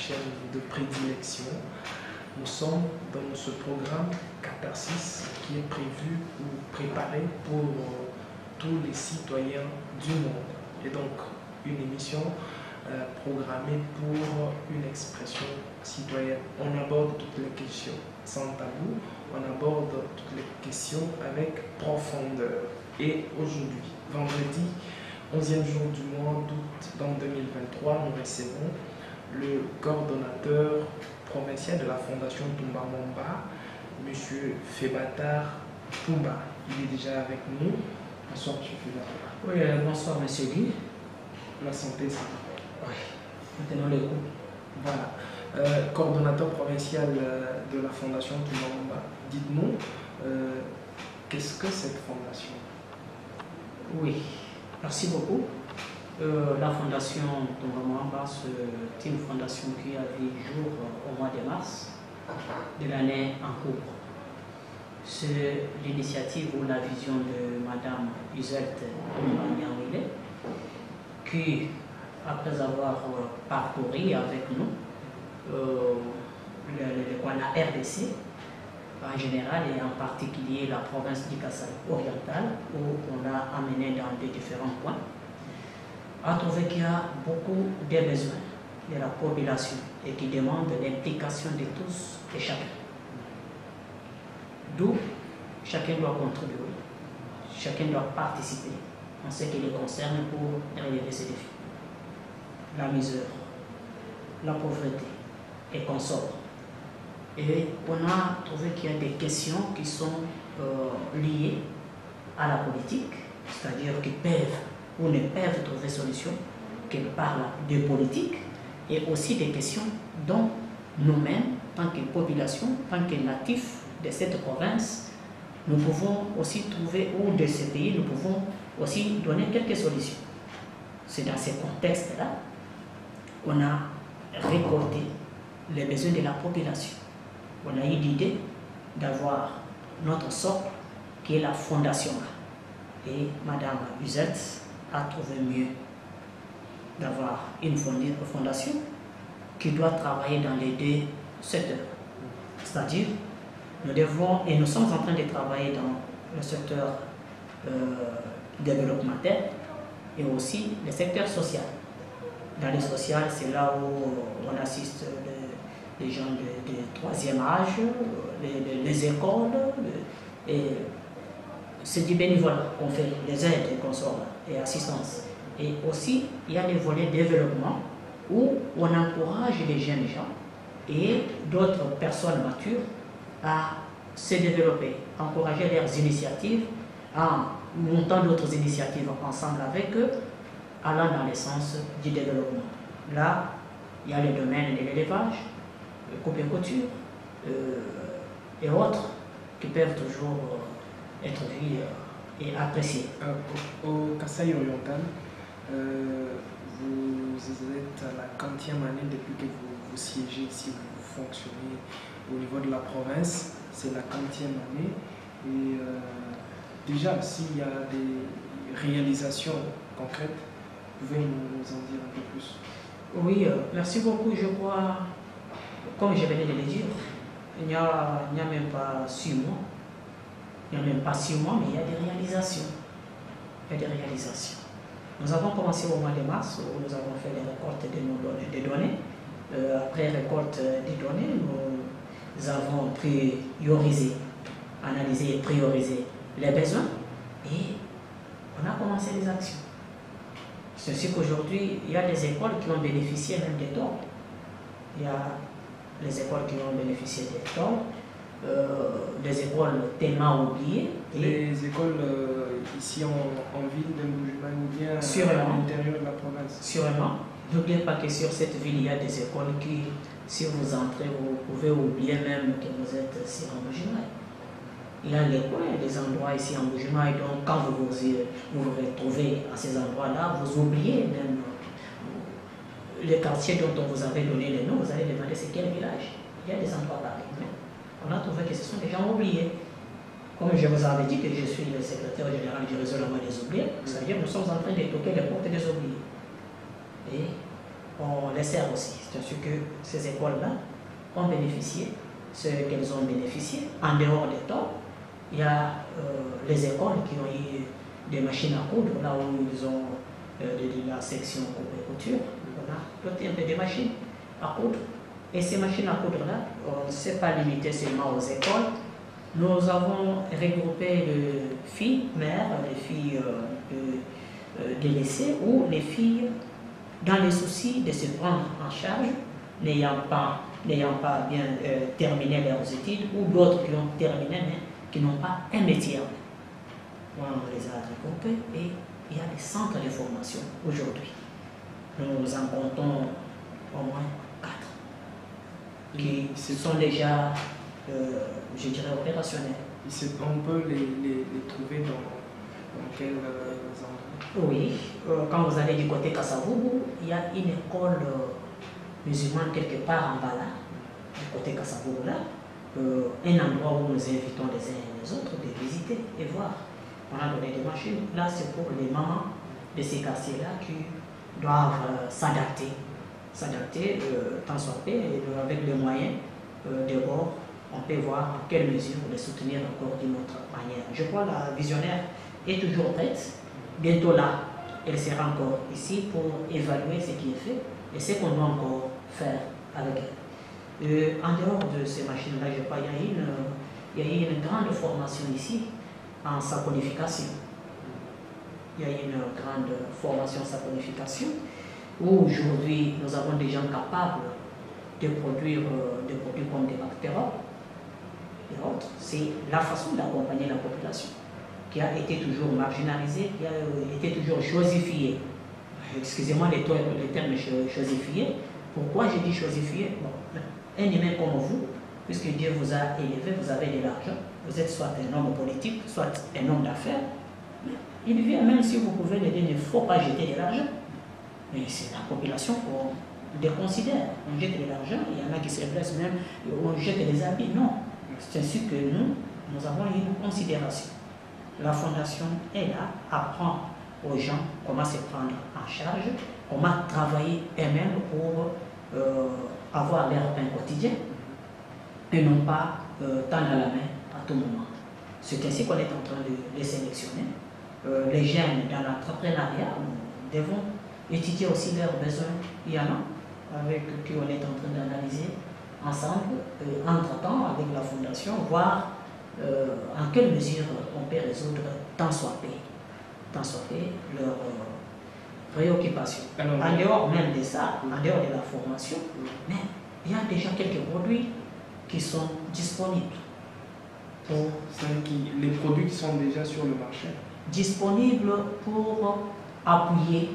chaîne de prédilection. Nous sommes dans ce programme Catharsis qui est prévu ou préparé pour tous les citoyens du monde. Et donc, une émission programmée pour une expression citoyenne. On aborde toutes les questions sans tabou, on aborde toutes les questions avec profondeur. Et aujourd'hui, vendredi, 11e jour du mois d'août dans 2023, nous recevons le coordonnateur provincial de la Fondation Toumba Momba, M. Fébatar Toumba. Il est déjà avec nous. Bonsoir, M. Fébatar. Oui, bonsoir, M. Guy. La santé, c'est oui. Maintenant, les coups. Voilà. Coordonnateur provincial de la Fondation Toumba Momba. Dites-nous, qu'est-ce que cette fondation? Oui, merci beaucoup. La Fondation Toumba Momba, c'est une fondation qui a vu jour au mois de mars de l'année en cours. C'est l'initiative ou la vision de Mme Uzette Toumba qui, après avoir parcouru avec nous la RDC en général et en particulier la province du Kasaï oriental, où on l'a amené dans des différents points, a trouvé qu'il y a beaucoup de besoins de la population et qui demandent l'implication de tous et chacun. D'où chacun doit contribuer, chacun doit participer en ce qui les concerne pour relever ces défis. La misère, la pauvreté et consorts. Et on a trouvé qu'il y a des questions qui sont liées à la politique, c'est-à-dire qui peuvent ou ne peuvent trouver solution, qui parlent de politique, et aussi des questions dont nous-mêmes, tant que population, tant que natifs de cette province, nous pouvons aussi trouver, ou de ce pays, nous pouvons aussi donner quelques solutions. C'est dans ces contextes-là qu'on a récolté les besoins de la population. On a eu l'idée d'avoir notre socle qui est la fondation. Et Mme Uzette a trouvé mieux d'avoir une fondation qui doit travailler dans les deux secteurs. C'est-à-dire, nous devons, et nous sommes en train de travailler dans le secteur développemental et aussi le secteur social. Dans le social, c'est là où on assiste les gens de troisième âge, les écoles, et c'est du bénévolat qu'on fait, les aides et consorts et assistance. Et aussi, il y a des volets développement où on encourage les jeunes gens et d'autres personnes matures à se développer, encourager leurs initiatives, en montant d'autres initiatives ensemble avec eux, allant dans le sens du développement. Là, il y a le domaine de l'élevage, le coupe et couture et autres qui peuvent toujours être vus et appréciés. Au Kasaï oriental, vous êtes à la 40e année depuis que vous siégez ici, vous fonctionnez au niveau de la province, c'est la 40e année. Et déjà, s'il y a des réalisations concrètes, pouvez nous en dire un peu plus? Oui, merci beaucoup. Je crois, comme je venais de le dire, il n'y a même pas 6 mois. Il n'y a même pas 6 mois, mais il y a des réalisations. Il y a des réalisations. Nous avons commencé au mois de mars, où nous avons fait les récoltes des données. Après récolte des données, nous avons priorisé, analysé et priorisé les besoins et on a commencé les actions. C'est sûr qu'aujourd'hui, il y a des écoles qui ont bénéficié même des dons. Il y a les écoles qui ont bénéficié des dons, des écoles tellement oubliées. Les écoles ici en ville de Mbujimai ou bien à l'intérieur de la province? Sûrement. N'oubliez pas que sur cette ville, il y a des écoles qui, si vous entrez, vous pouvez oublier même que vous êtes ici en Mbujimai. Il y a les coins, des endroits ici en Mbujimai, donc quand vous vous retrouvez à ces endroits-là, vous oubliez même les quartiers dont on vous avait donné les noms, vous allez demander c'est quel village. Il y a des endroits pareils. On a trouvé que ce sont des gens oubliés. Comme je vous avais dit que je suis le secrétaire général du réseau La Voix des Oubliés, c'est-à-dire que nous sommes en train de toquer les portes des oubliés. Et on les sert aussi. C'est-à-dire que ces écoles-là ont bénéficié, ce qu'elles ont bénéficié. En dehors des temps, il y a les écoles qui ont eu des machines à coudre, là où ils ont de la section couture. Voilà, il y a des machines à coudre. Et ces machines à coudre-là, on ne s'est pas limité seulement aux écoles. Nous avons regroupé les filles mères, les filles délaissées, ou les filles dans le souci de se prendre en charge, n'ayant pas bien terminé leurs études, ou d'autres qui ont terminé mais qui n'ont pas un métier. On les a regroupés et il y a des centres de formation aujourd'hui. Nous en comptons au moins 4 qui sont déjà, je dirais, opérationnels. On peut les trouver dans quels endroits? Oui, quand vous allez du côté Kasavubu, il y a une école musulmane quelque part en bas là, du côté Kasavubu là, un endroit où nous invitons les uns et les autres de visiter et voir. On a donné des machines. Là, c'est pour les mamans de ces quartiers-là qui doivent s'adapter, tant soit fait, avec les moyens de bord, on peut voir en quelle mesure les soutenir encore d'une autre manière. Je crois que la visionnaire est toujours prête. Bientôt là, elle sera encore ici pour évaluer ce qui est fait et ce qu'on doit encore faire avec elle. En dehors de ces machines-là, je crois qu'il y a eu une grande formation ici en saponification. Il y a eu une grande formation en saponification où aujourd'hui nous avons des gens capables de produire des produits comme des bactéries et autres. C'est la façon d'accompagner la population qui a été toujours marginalisée, qui a été toujours chosifiée. Excusez-moi les termes chosifiés. Pourquoi j'ai dit chosifié? Bon, un humain comme vous, puisque Dieu vous a élevé, vous avez de l'argent, vous êtes soit un homme politique, soit un homme d'affaires. Il vient, même si vous pouvez l'aider, il ne faut pas jeter de l'argent. Mais c'est la population qu'on déconsidère. On jette de l'argent, il y en a qui se blessent même, on jette des habits. Non, c'est ainsi que nous avons une considération. La fondation est là, apprend aux gens comment se prendre en charge, comment travailler eux-mêmes pour avoir leur pain quotidien et non pas tendre la main à tout moment. C'est ainsi qu'on est en train de les sélectionner. Les jeunes dans l'entrepreneuriat, nous devons étudier aussi leurs besoins. Il y en a avec qui on est en train d'analyser ensemble, entre-temps avec la fondation, voir en quelle mesure on peut résoudre tant soit fait leurs préoccupations. En dehors même de ça, en dehors de la formation, mais il y a déjà quelques produits qui sont disponibles. Les produits qui sont déjà sur le marché. Disponibles pour appuyer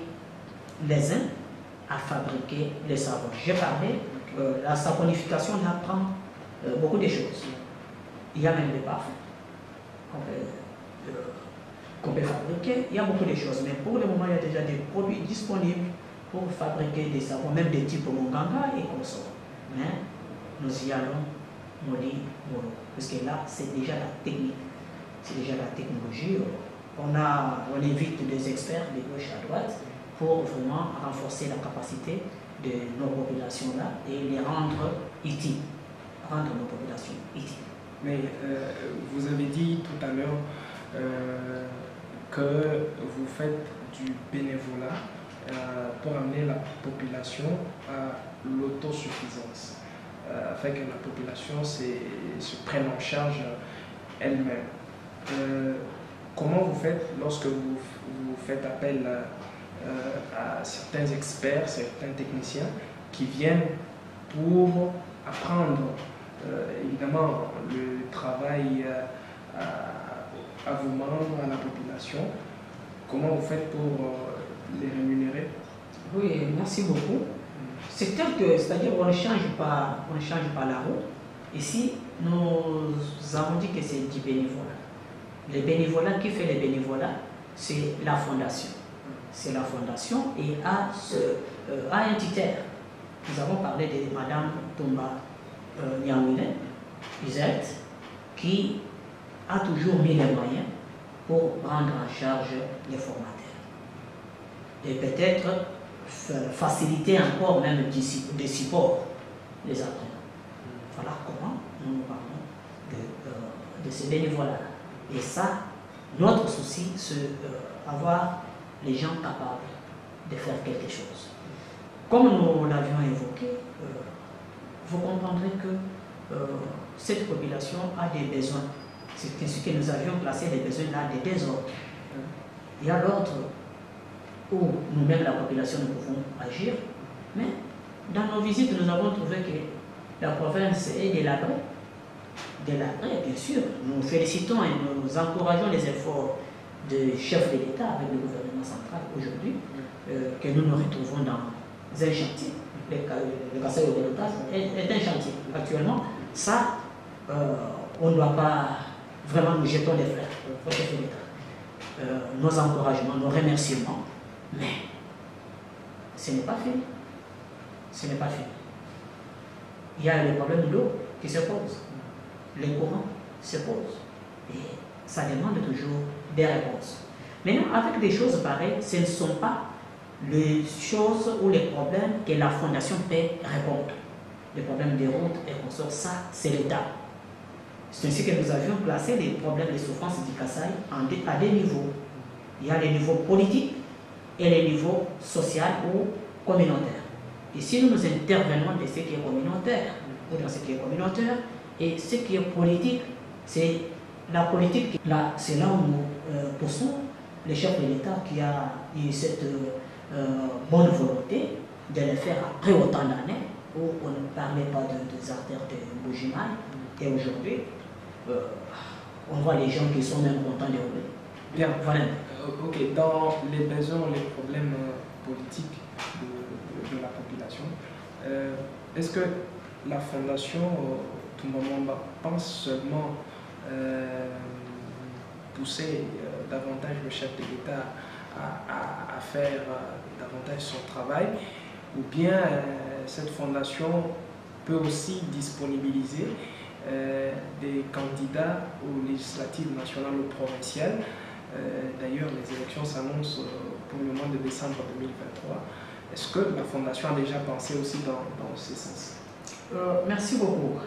les uns à fabriquer les savons. J'ai parlé, la saponification apprend beaucoup de choses. Il y a même des parfums qu'on peut fabriquer. Il y a beaucoup de choses, mais pour le moment, il y a déjà des produits disponibles pour fabriquer des savons, même des types Monganga et consorts. Mais nous y allons molli, mollo, parce que là, c'est déjà la technique, c'est déjà la technologie. On invite des experts de gauche à droite pour vraiment renforcer la capacité de nos populations-là et les rendre utiles, rendre nos populations utiles. Mais vous avez dit tout à l'heure que vous faites du bénévolat pour amener la population à l'autosuffisance, afin que la population se prenne en charge elle-même. Comment vous faites lorsque vous faites appel à certains experts, certains techniciens qui viennent pour apprendre évidemment le travail à vos membres, à la population? Comment vous faites pour les rémunérer? Oui, merci beaucoup. C'est tel que, c'est-à-dire on ne change pas la roue. Ici, nous avons dit que c'est du bénévolat. Le bénévolat, qui fait le bénévolat, c'est la fondation. C'est la fondation et a un titre. Nous avons parlé de Madame Tomba Niamouine, Isette, qui a toujours mis les moyens pour prendre en charge les formateurs. Et peut-être faciliter encore même des supports des apprenants. Voilà comment nous parlons de ce niveau-là. Et ça, notre souci, c'est avoir les gens capables de faire quelque chose. Comme nous l'avions évoqué, vous comprendrez que cette population a des besoins. C'est ce que nous avions placé des besoins là, des désordres. Il y a l'ordre où nous-mêmes, la population, nous pouvons agir, mais dans nos visites, nous avons trouvé que la province est délabrée. Délabrée, bien sûr. Nous félicitons et nous encourageons les efforts du chef de l'État avec le gouvernement central aujourd'hui, que nous nous retrouvons dans un chantier. Le Kasaï au délotage est un chantier. Actuellement, ça, on ne doit pas vraiment nous jeter des fleurs au chef de l'État. Nos encouragements, nos remerciements, mais ce n'est pas fini. Ce n'est pas fini. Il y a le problème d'eau qui se pose. Les courants se posent. Et ça demande toujours des réponses. Maintenant, avec des choses pareilles, ce ne sont pas les choses ou les problèmes que la Fondation peut répondre. Les problèmes des routes et consorts, ça, c'est l'État. C'est ainsi que nous avions placé les problèmes de souffrance du Kasaï à deux niveaux. Il y a le niveau politique et le niveau social ou communautaire. Et si nous intervenons de ce qui est communautaire, ou dans ce qui est communautaire, et ce qui est politique, c'est la politique. Là, c'est là où nous poussons le chef de l'État qui a eu cette bonne volonté de le faire après autant d'années, où on ne parlait pas des artères de Bujimaï. Et aujourd'hui, on voit les gens qui sont même contents de rouler. Bien. Voilà. Ok, dans les besoins, les problèmes politiques de la population, est-ce que la Fondation, tout moment, pense seulement pousser davantage le chef de l'État à faire davantage son travail, ou bien cette fondation peut aussi disponibiliser des candidats aux législatives nationales ou provinciales. D'ailleurs, les élections s'annoncent pour le mois de décembre 2023. Est-ce que la Fondation a déjà pensé aussi dans ce sens? Merci beaucoup.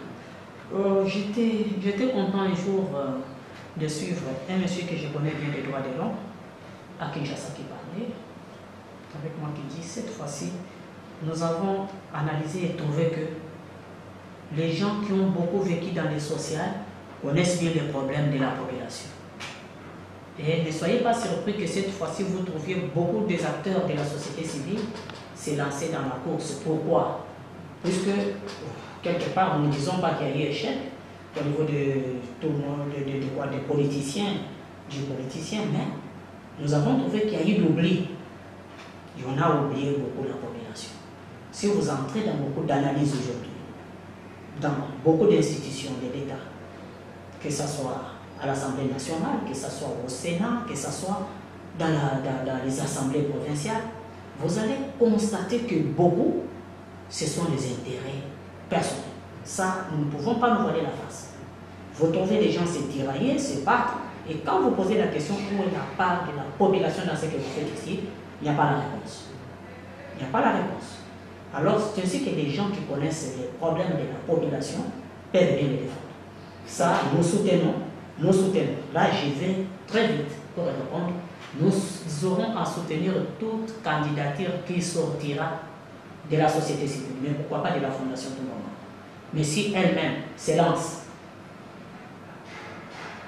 J'étais content un jour de suivre un monsieur que je connais bien des droits de l'homme, à Kinshasa, qui parlait, avec moi, qui dit, cette fois-ci, nous avons analysé et trouvé que les gens qui ont beaucoup vécu dans les sociales connaissent bien les problèmes de la population. Et ne soyez pas surpris que cette fois-ci, vous trouviez beaucoup des acteurs de la société civile se lancer dans la course. Pourquoi? Puisque, quelque part, nous ne disons pas qu'il y a eu échec au niveau de tout le monde, des politiciens, mais nous avons trouvé qu'il y a eu l'oubli. Et on a oublié beaucoup la population. Si vous entrez dans beaucoup d'analyses aujourd'hui, dans beaucoup d'institutions de l'État, que ce soit à l'Assemblée nationale, que ce soit au Sénat, que ce soit dans les assemblées provinciales, vous allez constater que beaucoup, ce sont les intérêts personnels. Ça, nous ne pouvons pas nous voiler la face. Vous trouvez les gens se tirailler, se battre, et quand vous posez la question où est la part de la population dans ce que vous faites ici, il n'y a pas la réponse. Il n'y a pas la réponse. Alors, c'est ainsi que les gens qui connaissent les problèmes de la population peuvent bien les défendre. Ça, nous soutenons. Nous soutenons. Là, j'y vais très vite pour répondre. Nous aurons à soutenir toute candidature qui sortira de la société civile, mais pourquoi pas de la Fondation tout le monde. Mais si elle-même se lance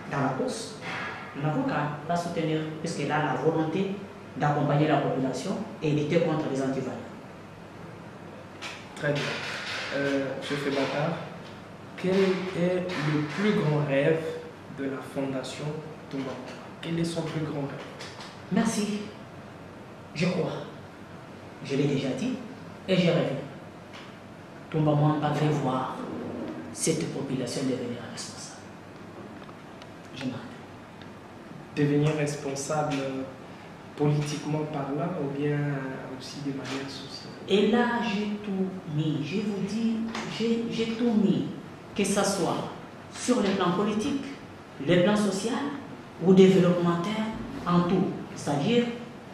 dans la course, nous n'avons qu'à la soutenir, puisqu'elle a la volonté d'accompagner la population et lutter contre les antivaleurs. Très bien. Chef Bakar, quel est le plus grand rêve de la Fondation Tombamouba? Quel est son plus grand rêve? Merci. Je crois. Je l'ai déjà dit et j'ai rêvé. Tombamouba va voir cette population devenir responsable. Je m'en Devenir responsable politiquement parlant ou bien aussi de manière sociale? Et là, j'ai tout mis. Je vous dis, j'ai tout mis. Que ce soit sur le plan politique, le plan social ou développemental, en tout. C'est-à-dire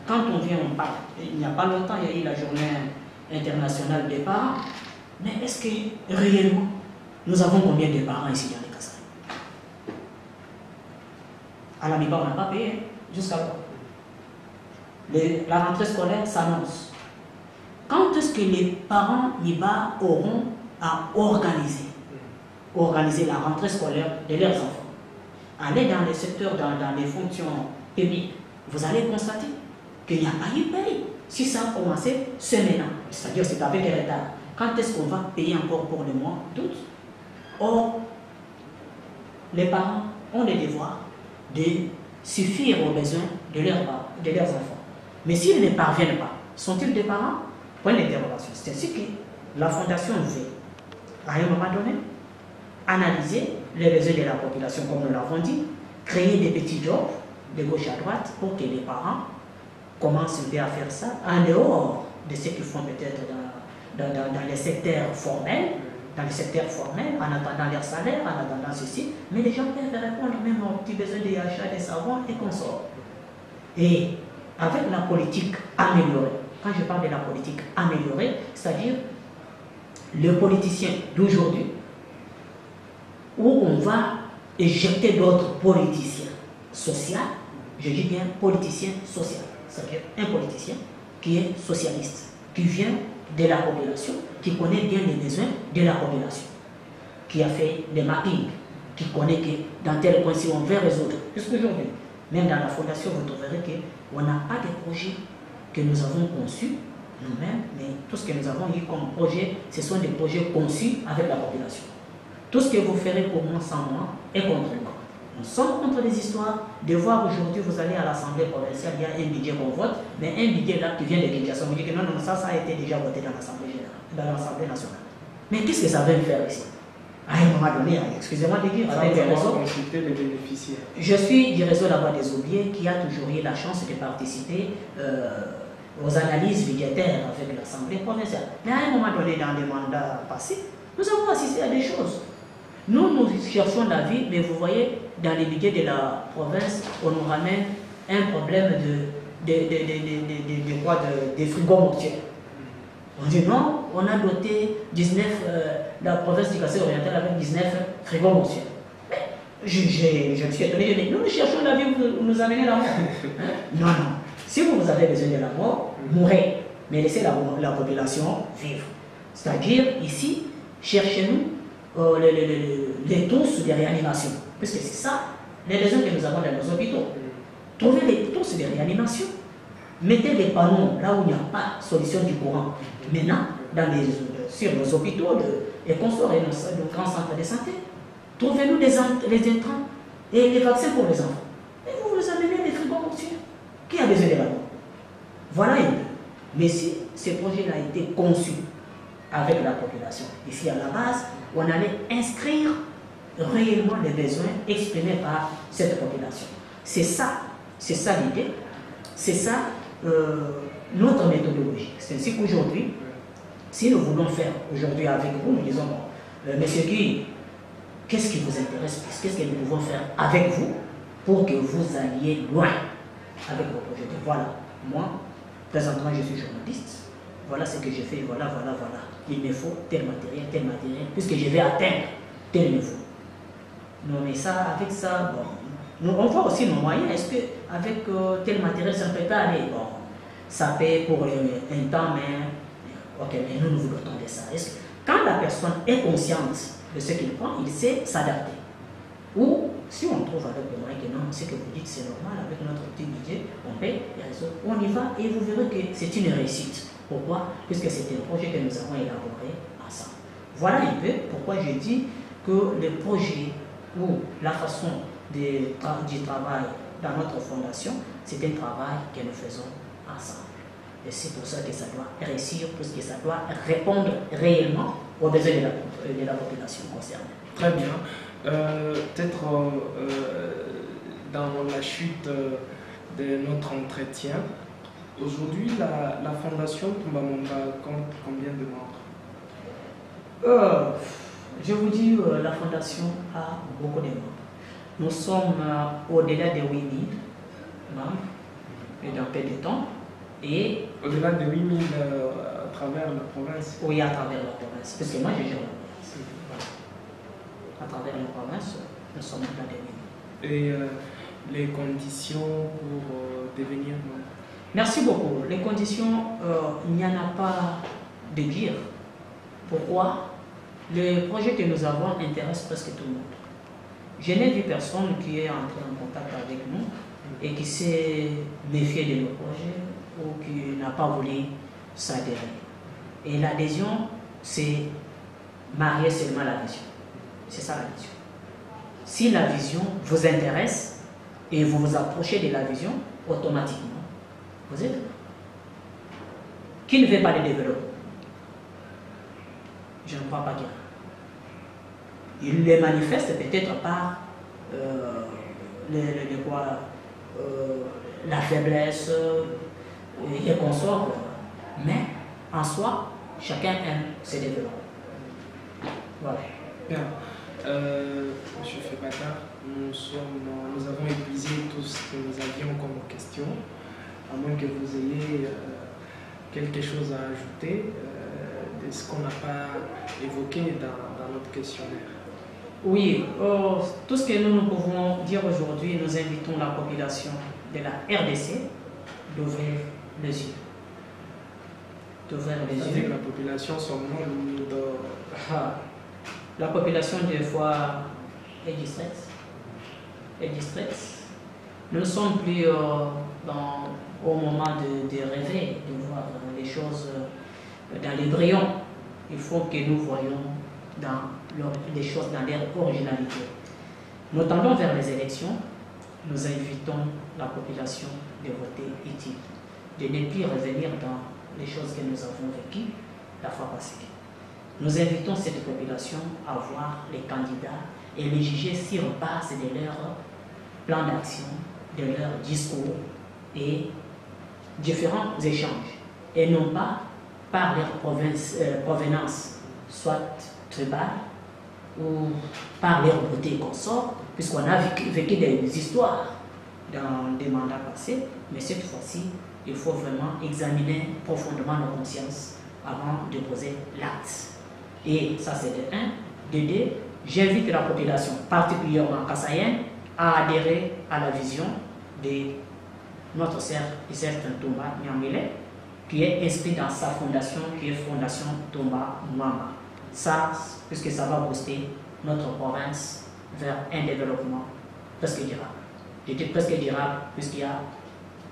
quand on vient, on parle. Il n'y a pas longtemps, il y a eu la journée internationale des parents. Mais est-ce que réellement, nous avons combien de parents ici dans les Kassaï? À la mi-part, on n'a pas payé, jusqu'à là. La rentrée scolaire s'annonce. Quand est-ce que les parents Niba auront à organiser la rentrée scolaire de leurs enfants? Allez dans les secteurs, dans les fonctions publiques, vous allez constater qu'il n'y a pas eu paye. Si ça a commencé, c'est maintenant. C'est-à-dire c'est avec un retard. Quand est-ce qu'on va payer encore pour le mois d'août? Or, les parents ont le devoir de suffire aux besoins de leurs enfants. Mais s'ils ne parviennent pas, sont-ils des parents? Point d'interrogation. C'est ainsi que la Fondation veut, à un moment donné, analyser les besoins de la population, comme nous l'avons dit, créer des petits jobs de gauche à droite pour que les parents commencent à faire ça en dehors de ce qu'ils font peut-être dans les secteurs formels, en attendant leur salaire, en attendant ceci, mais les gens peuvent répondre même aux petits besoins des achats, des savons et consorts. Et avec la politique améliorée, quand je parle de la politique améliorée, c'est-à-dire le politicien d'aujourd'hui, où on va éjecter d'autres politiciens sociaux, je dis bien politicien social, c'est-à-dire un politicien qui est socialiste, qui vient de la population, qui connaît bien les besoins de la population, qui a fait des mappings, qui connaît que dans tel coin, si on veut résoudre, puisqu'aujourd'hui, même dans la fondation, vous trouverez qu'on n'a pas de projet que nous avons conçus nous-mêmes, mais tout ce que nous avons eu comme projet, ce sont des projets conçus avec la population. Tout ce que vous ferez pour moi sans moi est contre moi. Nous sommes contre les histoires de voir aujourd'hui, vous allez à l'Assemblée provinciale, il y a un budget qu'on vote, mais un budget là qui vient de Kinshasa, on dit que non, ça a été déjà voté dans l'Assemblée générale, dans l'Assemblée nationale. Mais qu'est-ce que ça veut faire ici? À un moment donné, excusez-moi de dire, avec des réseaux, les bénéficiaires. Je suis du réseau là-bas des oubliés qui a toujours eu la chance de participer aux analyses budgétaires avec l'Assemblée provinciale. Mais à un moment donné, dans les mandats passés, nous avons assisté à des choses. Nous cherchons la vie, mais vous voyez, dans les budgets de la province, on nous ramène un problème de frigos mortiers. On dit non, on a doté 19, la province du Kassai oriental avec 19 frigos mortiers. Je me suis étonné, je dis, nous cherchons la vie, vous nous amenez la mort. Non, non. Si vous avez besoin de la mort, mourrez, mais laissez la population vivre. C'est-à-dire, ici, cherchez-nous les trousses de réanimation. Parce que c'est ça, les besoins que nous avons dans nos hôpitaux. Trouvez les trousses de réanimation. Mettez les panneaux là où il n'y a pas de solution du courant. Maintenant, sur nos hôpitaux et consorts et nos grands centres de santé, trouvez-nous les intrants et les vaccins pour les enfants. Et vous amenez des frigos mortiers. Qui a besoin de la mort? Voilà un peu. Mais si ce projet-là a été conçu avec la population, ici à la base, on allait inscrire réellement les besoins exprimés par cette population. C'est ça l'idée, c'est ça notre méthodologie. C'est ainsi qu'aujourd'hui, si nous voulons faire aujourd'hui avec vous, nous disons, Monsieur Guy, qu'est-ce qui vous intéresse plus? Qu'est-ce que nous pouvons faire avec vous pour que vous alliez loin avec vos projets? Voilà, moi, présentement, je suis journaliste. Voilà ce que je fais, voilà. Il me faut tel matériel, puisque je vais atteindre tel niveau. Non, mais ça, avec ça, bon, on voit aussi nos moyens. Est-ce qu'avec tel matériel, ça ne peut pas aller? Bon, ça paye pour un temps, mais ok, mais nous vous dotons de ça. Quand la personne est consciente de ce qu'il prend, il sait s'adapter. Ou, si on trouve avec le moyen que non, ce que vous dites, c'est normal, avec notre petit budget, on paye, on y va et vous verrez que c'est une réussite. Pourquoi? Puisque c'est un projet que nous avons élaboré ensemble. Voilà un peu pourquoi je dis que le projet ou la façon du travail dans notre fondation, c'est un travail que nous faisons ensemble. Et c'est pour ça que ça doit réussir, puisque ça doit répondre réellement aux besoins de la population concernée. Très bien. Peut-être dans la chute de notre entretien, aujourd'hui, la fondation Tumbamomba compte combien de membres? Je vous dis, la fondation a beaucoup de membres. Nous sommes au-delà de 8000 membres, et dans peu de temps, Et au-delà de 8000 à travers la province. Oui, à travers la province. Parce que moi, je gère la province. Voilà. À travers la province, nous sommes dans des villes. Et les conditions pour devenir membre? Merci beaucoup. Les conditions, il n'y en a pas de dire. Pourquoi? Le projet que nous avons intéresse presque tout le monde. Je n'ai vu personne qui est entré en contact avec nous et qui s'est méfié de nos projets ou qui n'a pas voulu s'adhérer. Et l'adhésion, c'est marier seulement la vision. C'est ça la vision. Si la vision vous intéresse et vous vous approchez de la vision, automatiquement, vous êtes là. Qui ne veut pas le développer? Je ne crois pas qu'il y a. Il les manifeste peut-être par la faiblesse et consorts, mais en soi, chacun aime se développer. Voilà. Bien. Monsieur Febata, nous avons épuisé tout ce que nous avions comme question, à moins que vous ayez quelque chose à ajouter de ce qu'on n'a pas évoqué dans notre questionnaire. Oui, tout ce que nous pouvons dire aujourd'hui, nous invitons la population de la RDC d'ouvrir les yeux. D'ouvrir les yeux. C'est-à-dire que la population sommaire nous donne... La population, des fois, est distraite. Nous ne sommes plus au moment de rêver, de voir les choses dans les brillants. Il faut que nous voyions les choses dans leur originalité. Nous tendons vers les élections. Nous invitons la population de voter utile, de ne plus revenir dans les choses que nous avons vécues la fois passée. Nous invitons cette population à voir les candidats et les juger sur base de leur plan d'action, de leur discours et différents échanges, et non pas par leur provenance, soit tribale ou par leur beauté consort, puisqu'on a vécu des histoires dans des mandats passés, mais cette fois-ci, il faut vraiment examiner profondément nos consciences avant de poser l'acte. Et ça, c'est de 1. De 2, j'invite la population, particulièrement kassaïenne, à adhérer à la vision de notre sœur Isère Toumba Nyamele, qui est inscrit dans sa fondation, qui est Fondation Toumba Mwamba. Ça, puisque ça va booster notre province vers un développement presque durable. Je dis presque durable, puisqu'il y a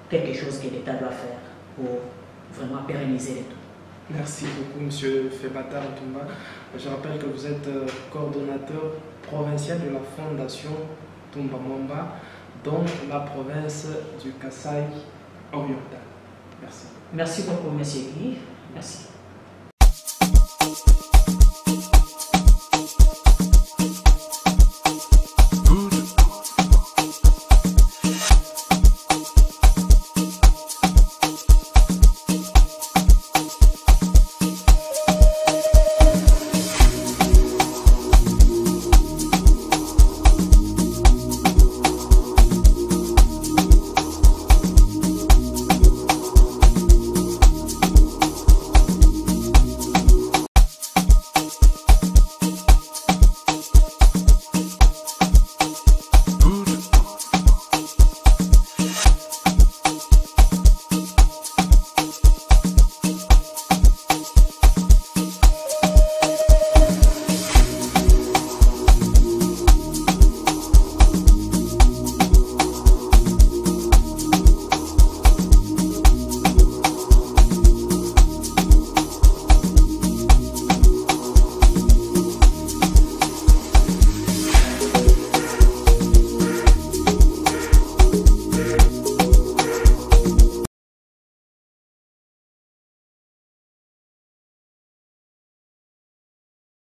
quelque chose que l'État doit faire pour vraiment pérenniser les tout. Merci beaucoup, M. Febata Toumba. Je rappelle que vous êtes coordonnateur provincial de la Fondation Toumba Mwamba dans la province du Kasaï oriental. Merci. Merci beaucoup, M. Guy. Merci.